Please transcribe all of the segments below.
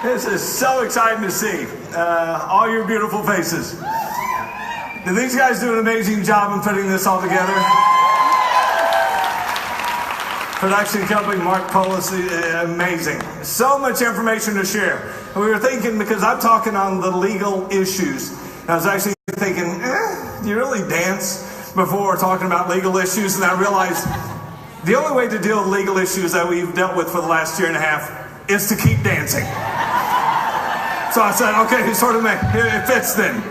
This is so exciting to see all your beautiful faces. Did these guys do an amazing job in putting this all together? Production company, Mark Policy, amazing. So much information to share. And we were thinking, because I'm talking on the legal issues, and I was actually thinking, do you really dance before talking about legal issues? And I realized the only way to deal with legal issues that we've dealt with for the last year and a half is to keep dancing. So I said, okay, it fits then.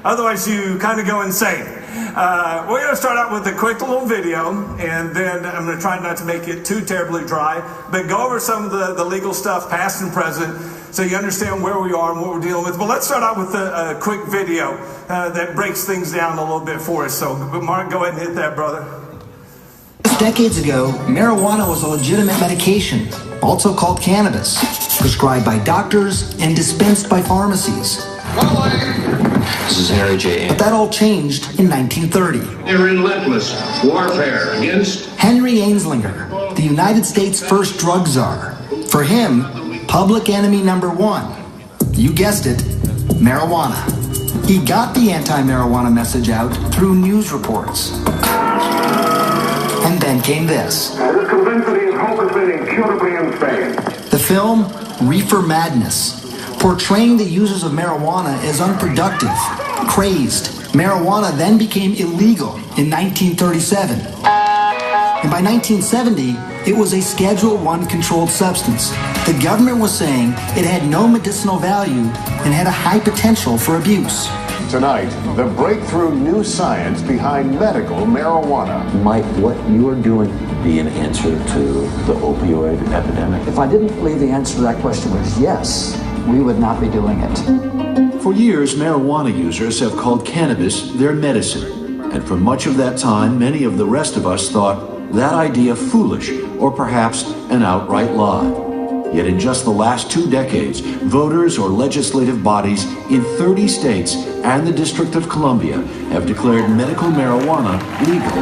Otherwise, you kind of go insane. We're going to start out with a quick little video, and then I'm going to try not to make it too terribly dry, but go over some of the legal stuff, past and present, so you understand where we are and what we're dealing with. But let's start out with a quick video that breaks things down a little bit for us. So, Mark, go ahead and hit that, brother. Decades ago, marijuana was a legitimate medication, also called cannabis, prescribed by doctors and dispensed by pharmacies. This is Harry J. But that all changed in 1930. Their relentless warfare against Henry Anslinger, the United States' first drug czar. For him, public enemy number one, you guessed it, marijuana. He got the anti-marijuana message out through news reports. And then came this. This convinced that his hope has been incurably insane. The film Reefer Madness, portraying the users of marijuana as unproductive, crazed. Marijuana then became illegal in 1937. And by 1970, it was a Schedule I controlled substance. The government was saying it had no medicinal value and had a high potential for abuse. Tonight, the breakthrough new science behind medical marijuana. Might what you are doing be an answer to the opioid epidemic? If I didn't believe the answer to that question was yes, we would not be doing it. For years, marijuana users have called cannabis their medicine. And for much of that time, many of the rest of us thought that idea foolish or perhaps an outright lie. Yet in just the last 2 decades, voters or legislative bodies in 30 states and the District of Columbia have declared medical marijuana legal,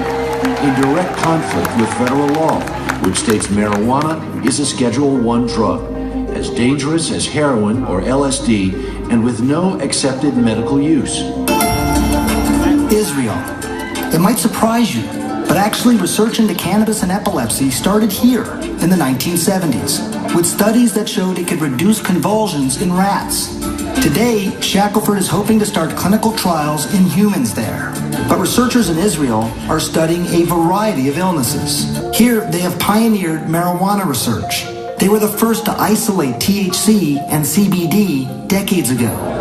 in direct conflict with federal law, which states marijuana is a Schedule I drug, as dangerous as heroin or LSD, and with no accepted medical use. Israel. It might surprise you, but actually research into cannabis and epilepsy started here in the 1970s, with studies that showed it could reduce convulsions in rats. Today, Shackelford is hoping to start clinical trials in humans there. But researchers in Israel are studying a variety of illnesses. Here, they have pioneered marijuana research. They were the first to isolate THC and CBD decades ago.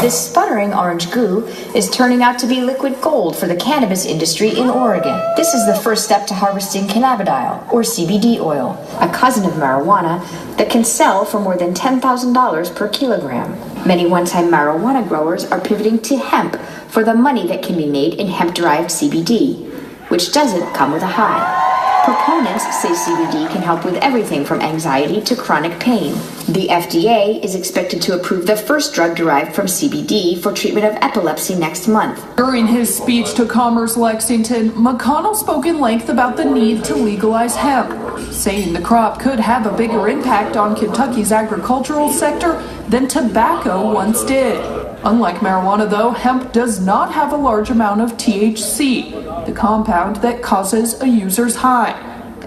This sputtering orange goo is turning out to be liquid gold for the cannabis industry in Oregon. This is the first step to harvesting cannabidiol, or CBD oil, a cousin of marijuana that can sell for more than $10,000 per kilogram. Many one-time marijuana growers are pivoting to hemp for the money that can be made in hemp-derived CBD, which doesn't come with a high. Proponents say CBD can help with everything from anxiety to chronic pain. The FDA is expected to approve the first drug derived from CBD for treatment of epilepsy next month. During his speech to Commerce Lexington, McConnell spoke in length about the need to legalize hemp, saying the crop could have a bigger impact on Kentucky's agricultural sector than tobacco once did. Unlike marijuana, though, hemp does not have a large amount of THC, the compound that causes a user's high,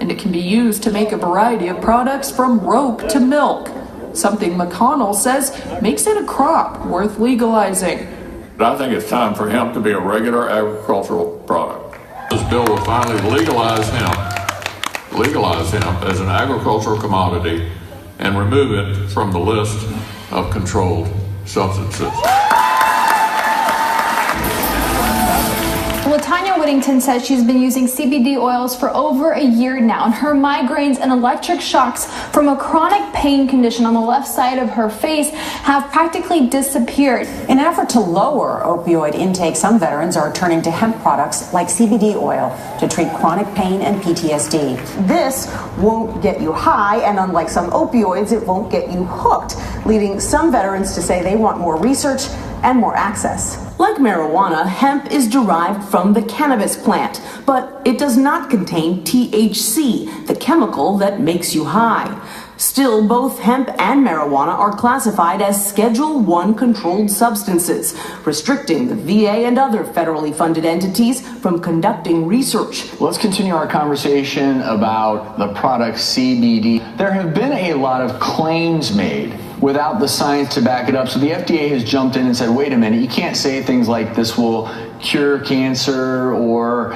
and it can be used to make a variety of products from rope to milk, something McConnell says makes it a crop worth legalizing. I think it's time for hemp to be a regular agricultural product. This bill will finally legalize hemp as an agricultural commodity and remove it from the list of controlled substances. Latanya Whittington says she's been using CBD oils for over a year now, and her migraines and electric shocks from a chronic pain condition on the left side of her face have practically disappeared. In an effort to lower opioid intake, some veterans are turning to hemp products like CBD oil to treat chronic pain and PTSD. This won't get you high, and unlike some opioids, it won't get you hooked, leading some veterans to say they want more research and more access. Like marijuana, hemp is derived from the cannabis plant, but it does not contain THC, the chemical that makes you high. Still, both hemp and marijuana are classified as Schedule I controlled substances, restricting the VA and other federally funded entities from conducting research. Let's continue our conversation about the product CBD. There have been a lot of claims made without the science to back it up. So the FDA has jumped in and said, wait a minute, you can't say things like this will cure cancer or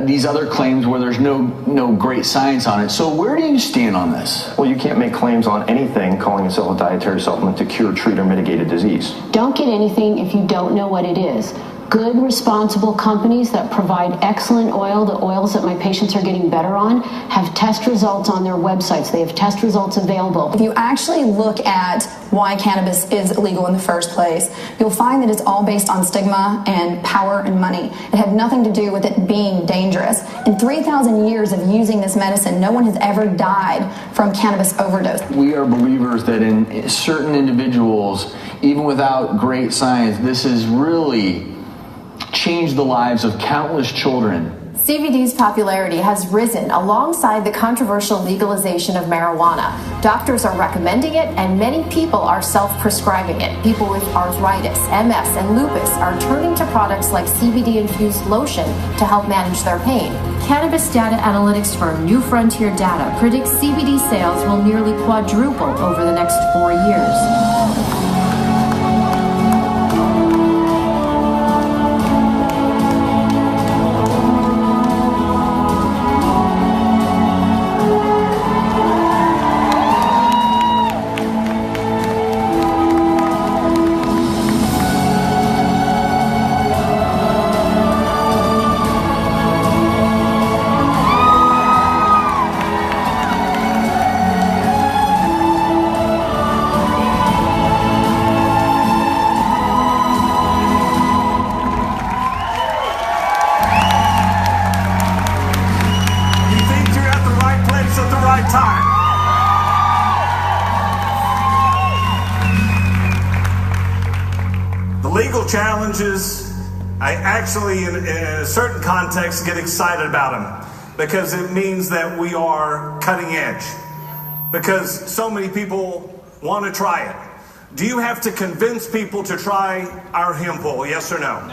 these other claims where there's no great science on it. So where do you stand on this? Well, you can't make claims on anything calling itself a dietary supplement to cure, treat, or mitigate a disease. Don't get anything if you don't know what it is. Good, responsible companies that provide excellent oil, the oils that my patients are getting better on, have test results on their websites. They have test results available. If you actually look at why cannabis is illegal in the first place, you'll find that it's all based on stigma and power and money. It had nothing to do with it being dangerous. In 3,000 years of using this medicine, no one has ever died from cannabis overdose. We are believers that in certain individuals, even without great science, this has really changed the lives of countless children. CBD's popularity has risen alongside the controversial legalization of marijuana. Doctors are recommending it, and many people are self-prescribing it. People with arthritis, MS, and lupus are turning to products like CBD-infused lotion to help manage their pain. Cannabis data analytics firm New Frontier Data predicts CBD sales will nearly quadruple over the next 4 years. Challenges, I actually, in a certain context, get excited about them because it means that we are cutting edge. Because so many people want to try it. Do you have to convince people to try our hemp oil? Yes or no?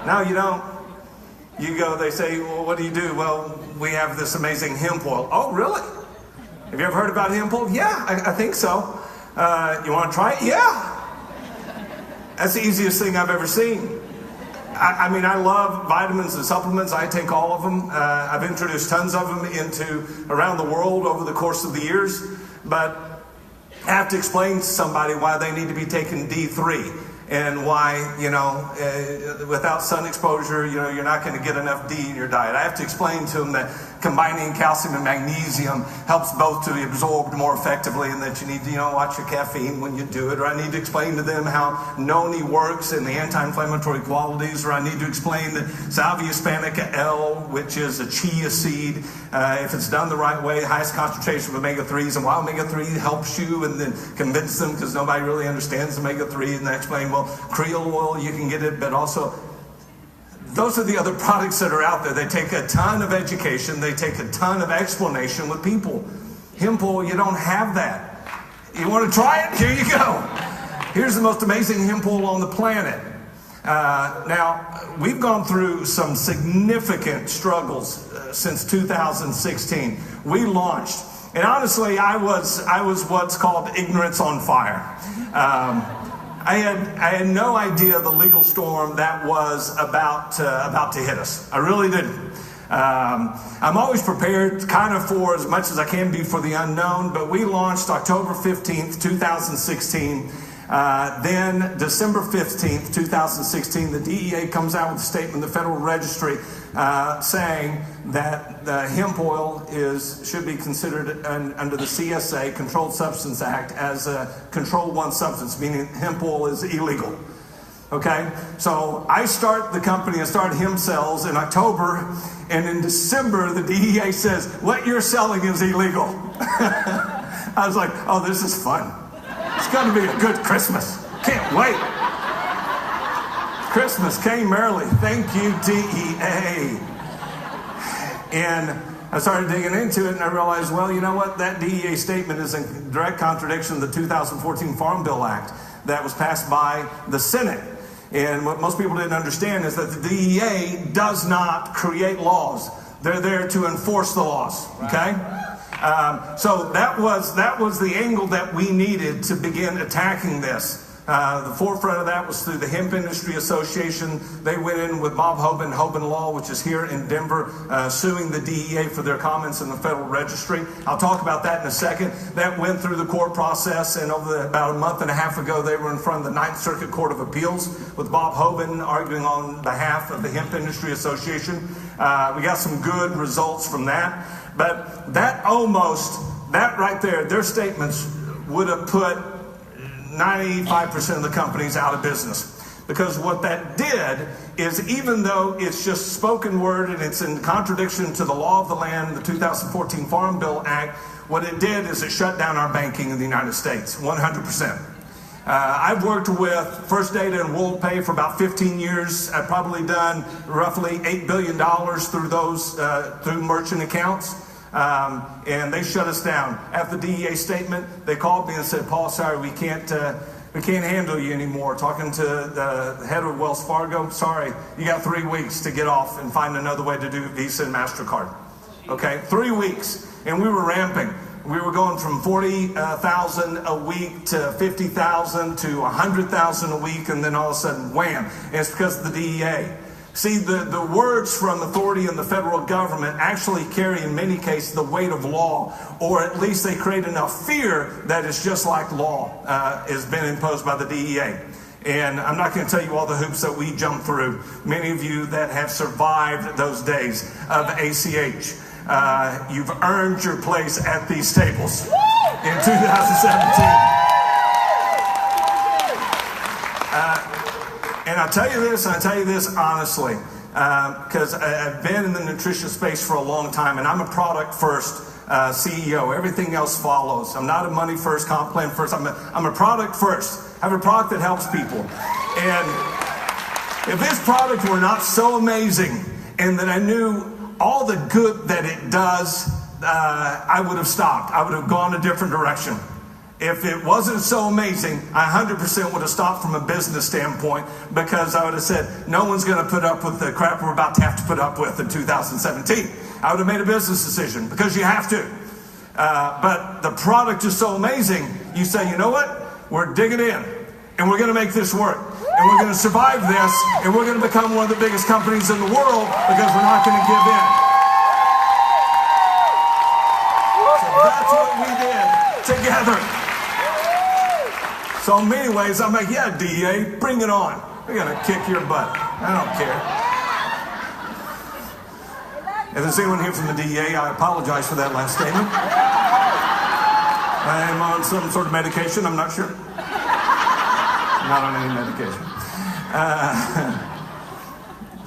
No, you don't. You go, they say, well, what do you do? Well, we have this amazing hemp oil. Oh, really? Have you ever heard about hemp oil? Yeah, I think so. You want to try it? Yeah. That's the easiest thing I've ever seen. I mean, I love vitamins and supplements. I take all of them. I've introduced tons of them into around the world over the course of the years. But I have to explain to somebody why they need to be taking D3 and why, without sun exposure, you're not going to get enough D in your diet. I have to explain to them that combining calcium and magnesium helps both to be absorbed more effectively and that you need to, watch your caffeine when you do it. Or I need to explain to them how noni works and the anti-inflammatory qualities. Or I need to explain that Salvia hispanica L, which is a chia seed, if it's done the right way, highest concentration of omega-3s, and why omega-3 helps you, and then convince them because nobody really understands omega-3, and they explain, well, Creole oil, you can get it, but also those are the other products that are out there. They take a ton of education. They take a ton of explanation with people. Hemp oil, you don't have that. You want to try it? Here you go. Here's the most amazing hemp oil on the planet. Now, we've gone through some significant struggles since 2016. We launched, and honestly, I was what's called ignorance on fire. I had no idea the legal storm that was about to hit us. I really didn't. I'm always prepared kind of for as much as I can be for the unknown, but we launched October 15th, 2016. Then December 15th, 2016, the DEA comes out with a statement in the Federal Registry saying that the hemp oil should be considered under the CSA, Controlled Substance Act, as a Control 1 substance, meaning hemp oil is illegal. Okay? So I start the company and start hemp sales in October, and in December, the DEA says, what you're selling is illegal. I was like, oh, this is fun. It's going to be a good Christmas. Can't wait. Christmas came early. Thank you, DEA. And I started digging into it, and I realized, well, you know what? That DEA statement is in direct contradiction of the 2014 Farm Bill Act that was passed by the Senate. And what most people didn't understand is that the DEA does not create laws. They're there to enforce the laws, okay? So that was the angle that we needed to begin attacking this. The forefront of that was through the Hemp Industry Association. They went in with Bob Hoban, Hoban Law, which is here in Denver, suing the DEA for their comments in the Federal Registry. I'll talk about that in a second. That went through the court process, and about a month and a half ago, they were in front of the Ninth Circuit Court of Appeals with Bob Hoban arguing on behalf of the Hemp Industry Association. We got some good results from that. But that right there, their statements would have put 95% of the companies out of business. Because what that did is, even though it's just spoken word and it's in contradiction to the law of the land, the 2014 Farm Bill Act, what it did is it shut down our banking in the United States, 100%. I've worked with First Data and WorldPay for about 15 years. I've probably done roughly $8 billion through those, through merchant accounts. And they shut us down. After the DEA statement, they called me and said, Paul, sorry, we can't handle you anymore. Talking to the head of Wells Fargo, sorry, you got 3 weeks to get off and find another way to do Visa and MasterCard. Okay, 3 weeks. And we were ramping. We were going from 40,000 a week to 50,000 to 100,000 a week, and then all of a sudden, wham, and it's because of the DEA. See, the words from authority in the federal government actually carry, in many cases, the weight of law, or at least they create enough fear that it's just like law has been imposed by the DEA. And I'm not going to tell you all the hoops that we jumped through. Many of you that have survived those days of ACH, you've earned your place at these tables in 2017. And I tell you this honestly, because I've been in the nutrition space for a long time, and I'm a product first CEO. Everything else follows. I'm not a money first, comp plan first. I'm a product first. I have a product that helps people. And if this product were not so amazing, and that I knew all the good that it does, I would have stopped. I would have gone a different direction. If it wasn't so amazing, I 100% would have stopped from a business standpoint, because I would have said, no one's going to put up with the crap we're about to have to put up with in 2017. I would have made a business decision, because you have to. But the product is so amazing, you say, you know what? We're digging in, and we're going to make this work. And we're going to survive this, and we're going to become one of the biggest companies in the world, because we're not going to give in. So that's what we did together. So in many ways, I'm like, yeah, DEA, bring it on. We're going to kick your butt. I don't care. If there's anyone here from the DEA, I apologize for that last statement. I am on some sort of medication, I'm not sure. Not on any medication.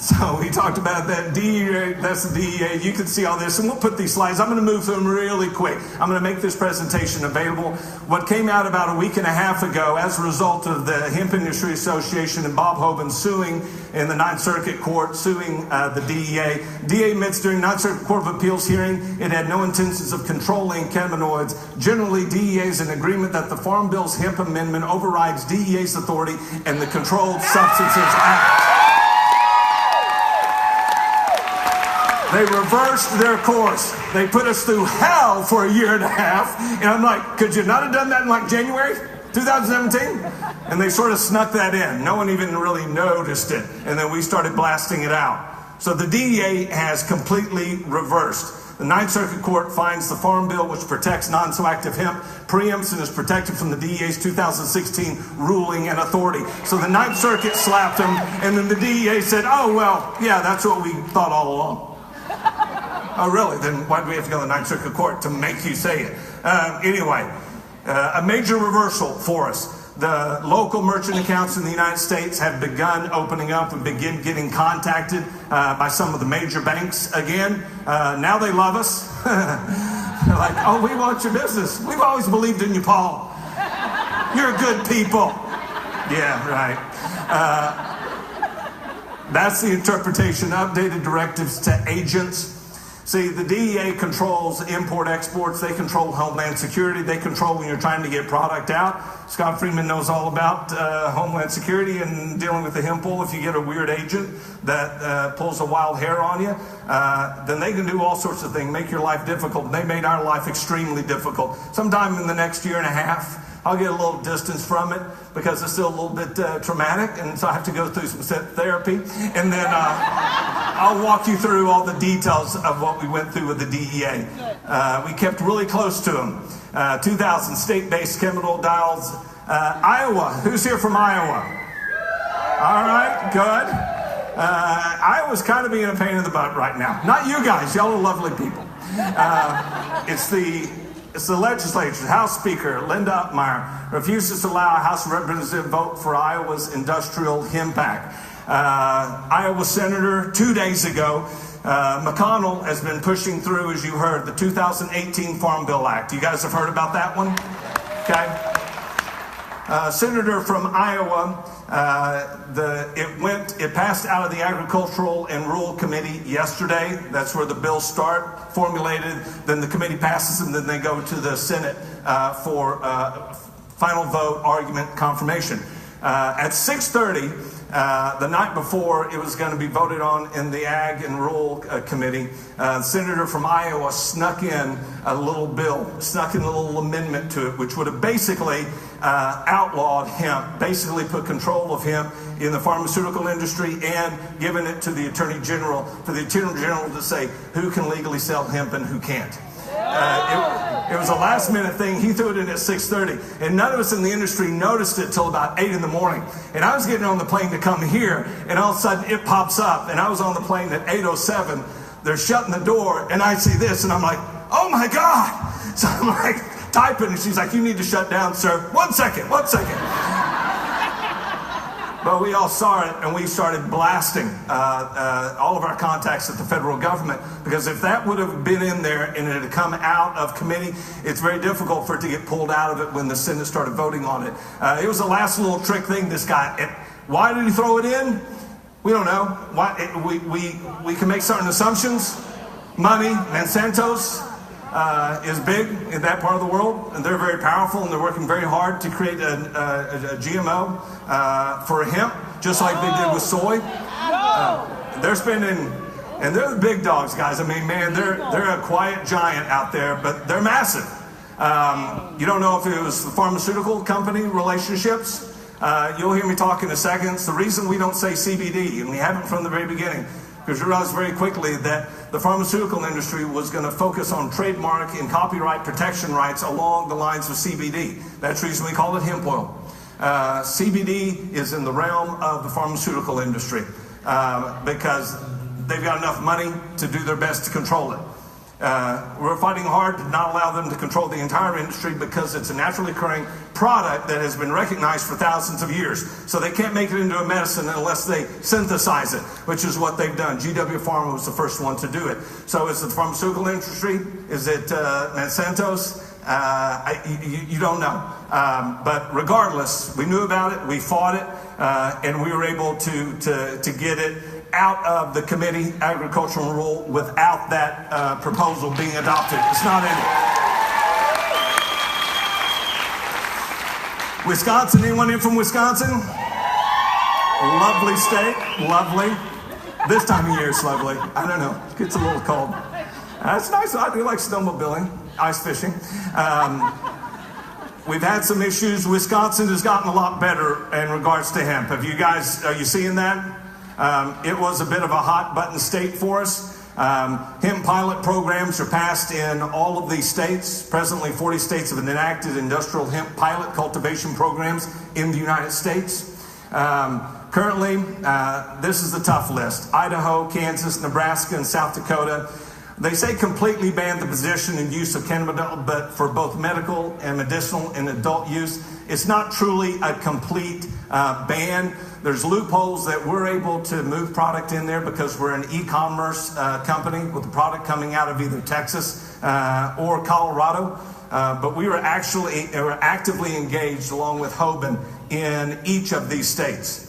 So we talked about that DEA, that's the DEA. You can see all this, and we'll put these slides. I'm going to move through them really quick. I'm going to make this presentation available. What came out about a week and a half ago as a result of the Hemp Industry Association and Bob Hoban suing in the Ninth Circuit Court, suing the DEA. DEA admits during Ninth Circuit Court of Appeals hearing it had no intentions of controlling cannabinoids. Generally, DEA is in agreement that the Farm Bill's hemp amendment overrides DEA's authority and the Controlled Substances Act. They reversed their course. They put us through hell for a year and a half. And I'm like, could you not have done that in like January 2017? And they sort of snuck that in. No one even really noticed it. And then we started blasting it out. So the DEA has completely reversed. The Ninth Circuit Court finds the Farm Bill, which protects non-psychoactive hemp, preempts and is protected from the DEA's 2016 ruling and authority. So the Ninth Circuit slapped them, and then the DEA said, oh, well, yeah, that's what we thought all along. Oh, really? Then why do we have to go to the Ninth Circuit Court to make you say it? Anyway, a major reversal for us. The local merchant accounts in the United States have begun opening up and begin getting contacted by some of the major banks again. Now they love us. They're like, oh, we want your business. We've always believed in you, Paul. You're good people. Yeah, right. That's the interpretation. Updated directives to agents. See, the DEA controls import-exports. They control Homeland Security. They control when you're trying to get product out. Scott Freeman knows all about Homeland Security and dealing with the hemp oil. If you get a weird agent that pulls a wild hair on you, then they can do all sorts of things, make your life difficult. And they made our life extremely difficult. Sometime in the next year and a half, I'll get a little distance from it because it's still a little bit traumatic, and so I have to go through some therapy. And then I'll walk you through all the details of what we went through with the DEA. We kept really close to them. 2,000 state-based chemical dials. Iowa, who's here from Iowa? All right, good. Iowa's kind of being a pain in the butt right now. Not you guys, y'all are lovely people. It's the legislature. House Speaker Linda Upmeyer refuses to allow a House of Representatives vote for Iowa's Industrial Hemp Act. Iowa Senator, 2 days ago, McConnell has been pushing through, as you heard, the 2018 Farm Bill Act. You guys have heard about that one? Okay. Senator from Iowa, it passed out of the Agricultural and Rural Committee yesterday. That's where the bills start, formulated, then the committee passes them, then they go to the Senate for final vote, argument, confirmation. At 6:30, the night before it was going to be voted on in the Ag and Rural Committee, the senator from Iowa snuck in a little bill, snuck in a little amendment to it, which would have basically outlawed hemp, basically put control of hemp in the pharmaceutical industry and given it to the Attorney General, for the Attorney General to say who can legally sell hemp and who can't. It was a last-minute thing. He threw it in at 6:30, and none of us in the industry noticed it till about 8 in the morning. And I was getting on the plane to come here, and all of a sudden it pops up, and I was on the plane at 8:07. They're shutting the door, and I see this, and I'm like, oh my God! So I'm like typing, and she's like, you need to shut down, sir. 1 second. But we all saw it, and we started blasting all of our contacts at the federal government, because if that would have been in there and it had come out of committee, it's very difficult for it to get pulled out of it when the Senate started voting on it. It was the last little trick thing, this guy. Why did he throw it in? We don't know. We can make certain assumptions. Money, Monsanto's is big in that part of the world, and they're very powerful, and they're working very hard to create a GMO for hemp, just like they did with soy. They're spending, and they're the big dogs, guys. I mean, man, they're a quiet giant out there, but they're massive. You don't know if it was the pharmaceutical company relationships. You'll hear me talk in a second. It's the reason we don't say CBD, and we haven't from the very beginning, because we realized very quickly that the pharmaceutical industry was going to focus on trademark and copyright protection rights along the lines of CBD. That's the reason we call it hemp oil. CBD is in the realm of the pharmaceutical industry because they've got enough money to do their best to control it. We're fighting hard to not allow them to control the entire industry because it's a naturally occurring product that has been recognized for thousands of years. So they can't make it into a medicine unless they synthesize it, which is what they've done. GW Pharma was the first one to do it. So is it the pharmaceutical industry? Is it Monsanto's? You don't know. But regardless, we knew about it, we fought it, and we were able to get it out of the committee, agricultural rule, without that proposal being adopted. It's not in it. Wisconsin, anyone in from Wisconsin? Lovely state, lovely. This time of year it's lovely. I don't know, it gets a little cold. It's nice, I do like snowmobiling, ice fishing. We've had some issues. Wisconsin has gotten a lot better in regards to hemp. Are you seeing that? It was a bit of a hot button state for us. Hemp pilot programs are passed in all of these states. Presently, 40 states have enacted industrial hemp pilot cultivation programs in the United States. Currently, this is the tough list. Idaho, Kansas, Nebraska, and South Dakota. They say completely ban the possession and use of cannabis, but for both medical and medicinal and adult use. It's not truly a complete ban. There's loopholes that we're able to move product in there because we're an e-commerce company with the product coming out of either Texas or Colorado. But we were actively engaged along with Hoban in each of these states.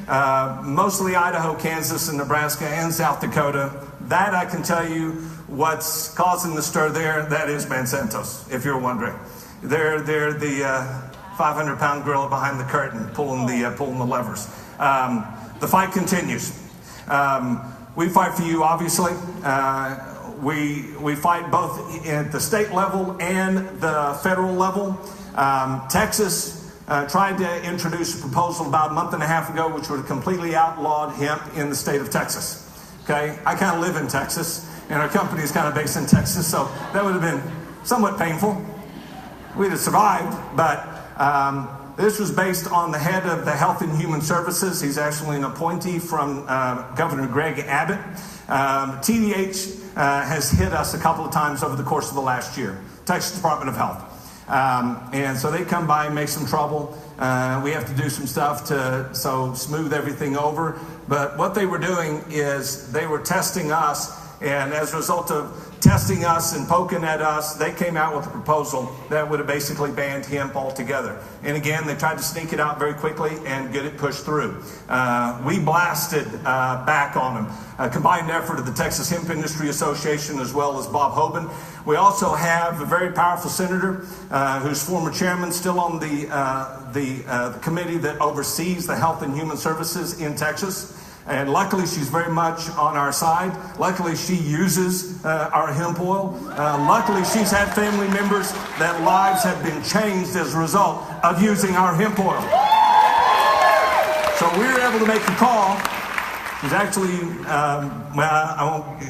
Mostly Idaho, Kansas, and Nebraska, and South Dakota. that I can tell you what's causing the stir there. That is Monsanto's, if you're wondering. They're the 500-pound gorilla behind the curtain, pulling the levers. The fight continues. We fight for you, obviously. We fight both at the state level and the federal level. Texas tried to introduce a proposal about a month and a half ago, which would have completely outlawed hemp in the state of Texas. Okay, I kind of live in Texas, and our company is kind of based in Texas, so that would have been somewhat painful. We'd have survived, but this was based on the head of the Health and Human Services. He's actually an appointee from Governor Greg Abbott. TDH has hit us a couple of times over the course of the last year, Texas Department of Health. And so they come by and make some trouble. We have to do some stuff to smooth everything over. But what they were doing is they were testing us, and as a result of testing us and poking at us, they came out with a proposal that would have basically banned hemp altogether. And again, they tried to sneak it out very quickly and get it pushed through. We blasted back on them. A combined effort of the Texas Hemp Industry Association as well as Bob Hoban. We also have a very powerful senator who's former chairman, still on the committee that oversees the Health and Human Services in Texas. And luckily, she's very much on our side. Luckily, she uses our hemp oil. Luckily, she's had family members that lives have been changed as a result of using our hemp oil. So we were able to make a call. She's actually,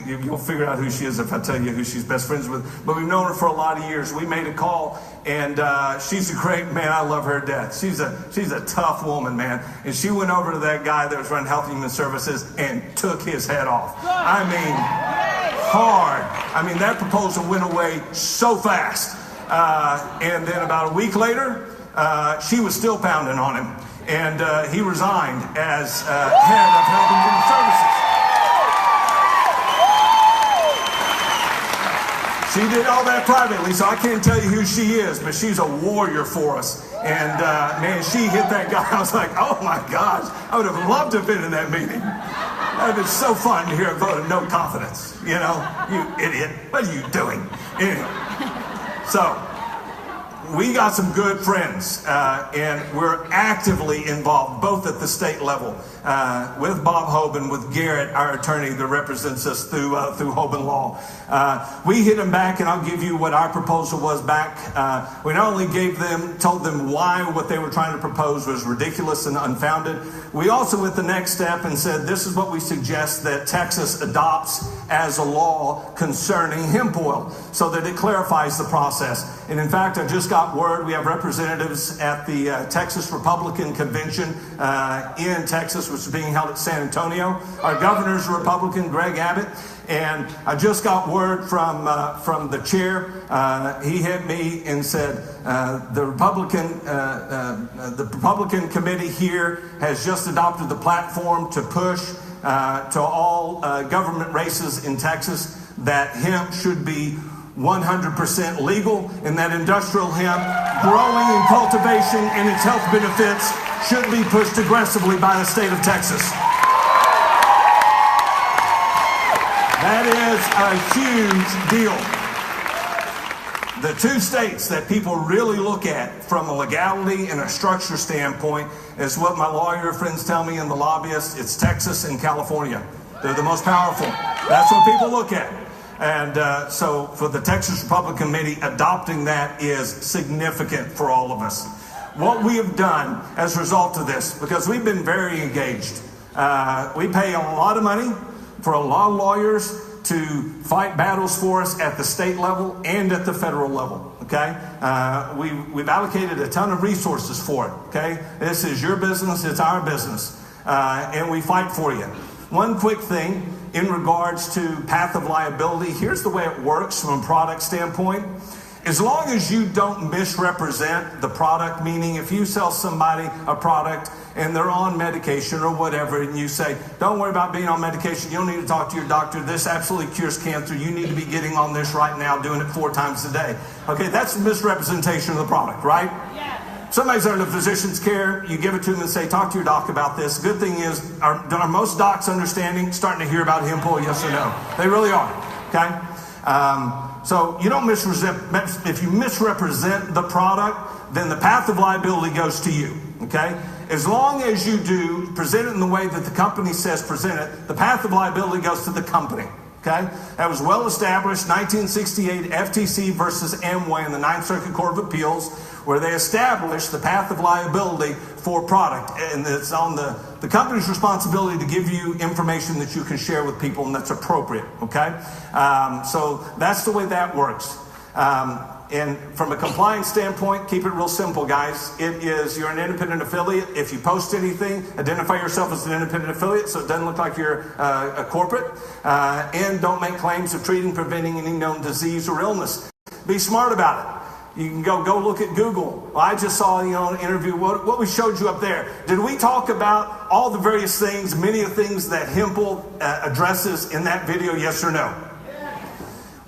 you'll figure out who she is if I tell you who she's best friends with. But we've known her for a lot of years. We made a call, and she's a great man. I love her to death. She's a tough woman, man. And she went over to that guy that was running Health and Human Services and took his head off. I mean, hard. I mean, that proposal went away so fast. And then about a week later, she was still pounding on him. And he resigned as head of Health and Human Services. She did all that privately, so I can't tell you who she is, but she's a warrior for us. And man, she hit that guy. I was like, oh my gosh, I would have loved to have been in that meeting. That would have been so fun to hear a vote of no confidence. You know, you idiot, what are you doing? Anyway, so we got some good friends, and we're actively involved, both at the state level, with Bob Hoban, with Garrett, our attorney that represents us through Hoban Law. We hit them back, and I'll give you what our proposal was back. We not only told them why what they were trying to propose was ridiculous and unfounded, we also went the next step and said, this is what we suggest that Texas adopts as a law concerning hemp oil, so that it clarifies the process. And in fact, I just got word, we have representatives at the Texas Republican Convention in Texas, which is being held at San Antonio. Our governor's a Republican, Greg Abbott. And I just got word from the chair. He hit me and said, the Republican committee here has just adopted the platform to push to all government races in Texas that hemp should be 100% legal, and that industrial hemp growing and cultivation and its health benefits should be pushed aggressively by the state of Texas. That is a huge deal. The two states that people really look at from a legality and a structure standpoint is what my lawyer friends tell me and the lobbyists. It's Texas and California. They're the most powerful. That's what people look at. And so for the Texas Republican Committee, adopting that is significant for all of us. What we have done as a result of this, because we've been very engaged, we pay a lot of money for a lot of lawyers to fight battles for us at the state level and at the federal level, okay? We've allocated a ton of resources for it, okay? This is your business, it's our business, and we fight for you. One quick thing in regards to path of liability, here's the way it works from a product standpoint. As long as you don't misrepresent the product, meaning if you sell somebody a product and they're on medication or whatever, and you say, don't worry about being on medication, you don't need to talk to your doctor, this absolutely cures cancer, you need to be getting on this right now, doing it 4 times a day. Okay, that's a misrepresentation of the product, right? Yeah. Somebody's under physician's care, you give it to them and say, talk to your doc about this. Good thing is, are most docs starting to hear about hemp oil, yes or no? They really are, okay? So you don't misrepresent, if you misrepresent the product, then the path of liability goes to you, okay? As long as you do present it in the way that the company says present it, the path of liability goes to the company, okay? That was well established, 1968 FTC versus Amway in the Ninth Circuit Court of Appeals, where they established the path of liability for product. And it's on the company's responsibility to give you information that you can share with people, and that's appropriate, okay? So that's the way that works. And from a compliance standpoint, keep it real simple, guys. It is, you're an independent affiliate. If you post anything, identify yourself as an independent affiliate so it doesn't look like you're a corporate. And don't make claims of treating, preventing any known disease or illness. Be smart about it. You can go look at Google. Well, I just saw, an interview, what we showed you up there. Did we talk about all the various things, many of the things that hemp oil addresses in that video, yes or no?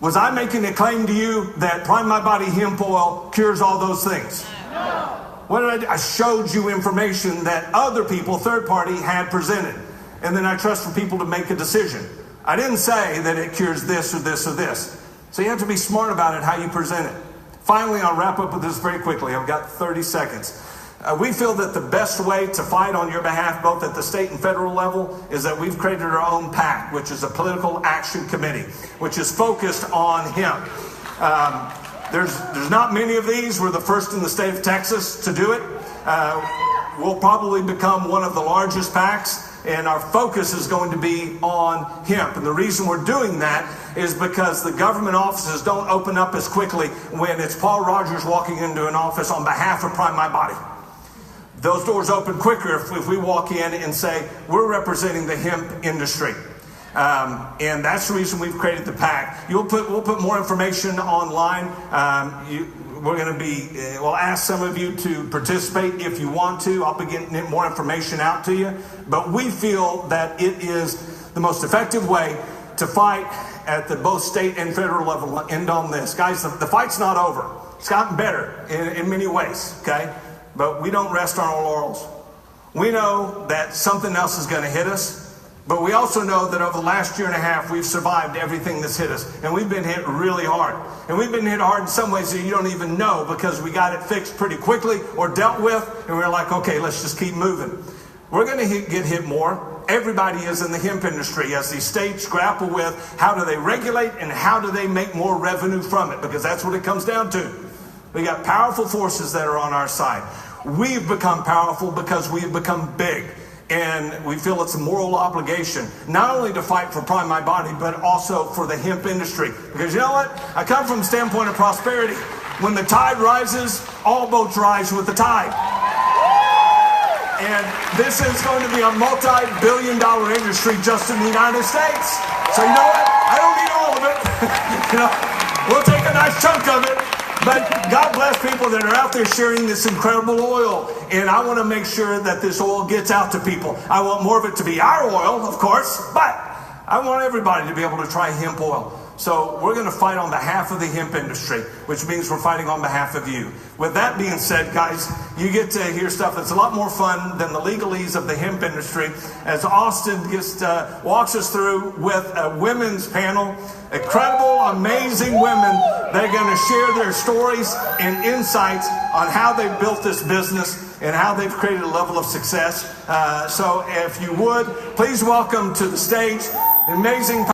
Was I making a claim to you that Prime My Body hemp oil cures all those things? No. What did I do? I showed you information that other people, third party, had presented. And then I trust for people to make a decision. I didn't say that it cures this or this or this. So you have to be smart about it, how you present it. Finally, I'll wrap up with this very quickly. I've got 30 seconds. We feel that the best way to fight on your behalf, both at the state and federal level, is that we've created our own PAC, which is a political action committee, which is focused on hemp. There's not many of these. We're the first in the state of Texas to do it. We'll probably become one of the largest PACs. And our focus is going to be on hemp. And the reason we're doing that is because the government offices don't open up as quickly when it's Paul Rogers walking into an office on behalf of Prime My Body. Those doors open quicker if we walk in and say, we're representing the hemp industry. And that's the reason we've created the PAC. We'll put more information online. We're going to we'll ask some of you to participate if you want to. I'll be getting more information out to you. But we feel that it is the most effective way to fight at the both state and federal level. End on this. Guys, the fight's not over. It's gotten better in many ways, okay? But we don't rest on our laurels. We know that something else is going to hit us. But we also know that over the last year and a half, we've survived everything that's hit us. And we've been hit really hard. And we've been hit hard in some ways that you don't even know because we got it fixed pretty quickly or dealt with. And we're like, okay, let's just keep moving. We're going to get hit more. Everybody is in the hemp industry as these states grapple with how do they regulate and how do they make more revenue from it, because that's what it comes down to. We got powerful forces that are on our side. We've become powerful because we've become big. And we feel it's a moral obligation, not only to fight for Prime My Body, but also for the hemp industry. Because you know what? I come from the standpoint of prosperity. When the tide rises, all boats rise with the tide. And this is going to be a multi-billion-dollar industry just in the United States. So you know what? I don't need all of it. We'll take a nice chunk of it. But God bless people that are out there sharing this incredible oil. And I want to make sure that this oil gets out to people. I want more of it to be our oil, of course, but I want everybody to be able to try hemp oil. So we're going to fight on behalf of the hemp industry, which means we're fighting on behalf of you. With that being said, guys, you get to hear stuff that's a lot more fun than the legalese of the hemp industry as Austin just walks us through with a women's panel. Incredible, amazing women. They're going to share their stories and insights on how they built this business and how they've created a level of success. So if you would, please welcome to the stage the amazing